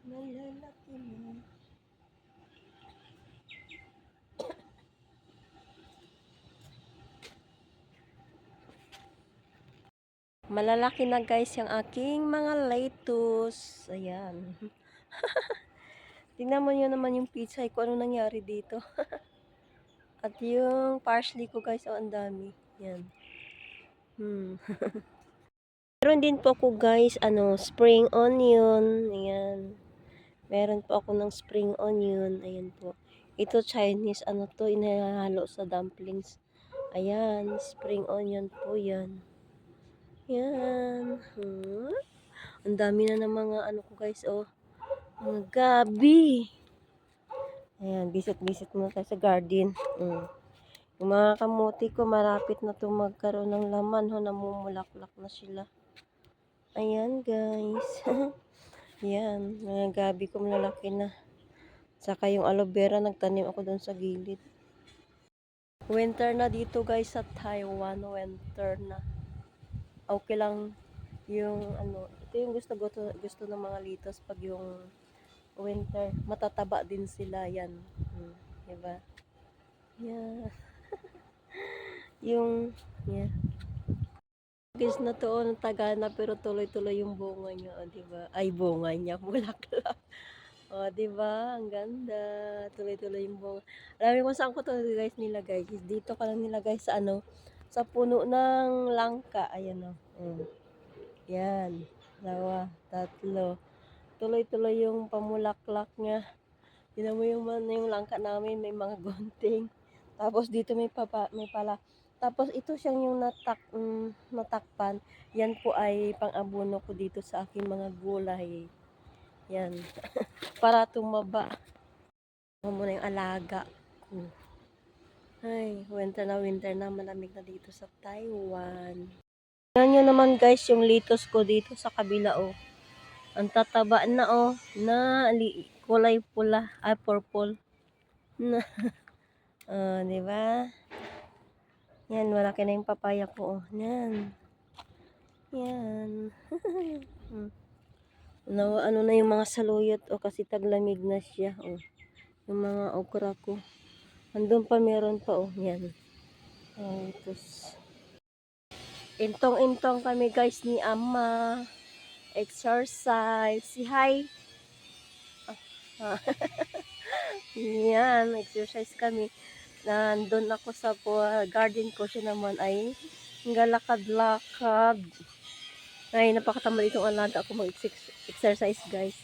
Malalaki na. Malalaki na guys yung aking mga lettuce. Ayan. Tingnan mo nyo naman yung pizza kung ano nangyari dito. At yung parsley ko guys, oh, ang dami. Yan. Meron din po ako guys, spring onion. Ayan. Meron po ako ng spring onion. Ayan po. Ito Chinese, to, inahalo sa dumplings. Ayan, spring onion po yan. Yan. Ang dami na ng mga ko guys, oh. Mga gabi. Ayan, visit-visit muna tayo sa garden. Yung mga kamote ko, marapit na itong magkaroon ng laman. Namumulaklak na sila. Ayan, guys. Ayan, mga gabi ko malalaki na. Saka yung aloe vera, nagtanim ako doon sa gilid. Winter na dito, guys, sa Taiwan. Winter na. Okay lang yung, ito yung gusto ng mga litos pag yung winter. Matataba din sila, yan. Diba? Yeah. Yung, yeah. Guys na to, taga na pero tuloy-tuloy yung bunga niya, diba? Ay, bunga niya, bulaklak. Diba? Ang ganda. Tuloy-tuloy yung bunga. Alam mo kung saan ko to guys nilagay? Dito ka lang nilagay sa sa puno ng langka. Ayan Yan. 2, 3. Tuloy-tuloy yung pamulaklak niya. Tignan mo yung langka namin, may mga gunting. Tapos dito may pala. Tapos ito siyang yung natakpan. Yan po ay pang-abono ko dito sa aking mga gulay. Yan. Para tumaba. Ako muna yung alaga ko. Ay, winter na. Malamig na dito sa Taiwan. Tingnan nyo naman guys yung litos ko dito sa kabila, oh. Ang tataba na, oh. Na kulay pula. Purple. Na. Diba? Yan, malaki na yung papaya ko, oh. Yan. Yan. Ano na yung mga saluyot, oh, kasi taglamig na siya, oh. Yung mga okra ko. Andun pa, meron pa, oh. Yan. Intong-intong kami, guys, ni Ama. Exercise. Si hi. Yan, exercise kami. Nandun ako sa garden ko. Siya naman ay galakad-lakad. Ay, napakatama itong alaga ako mag-exercise, guys.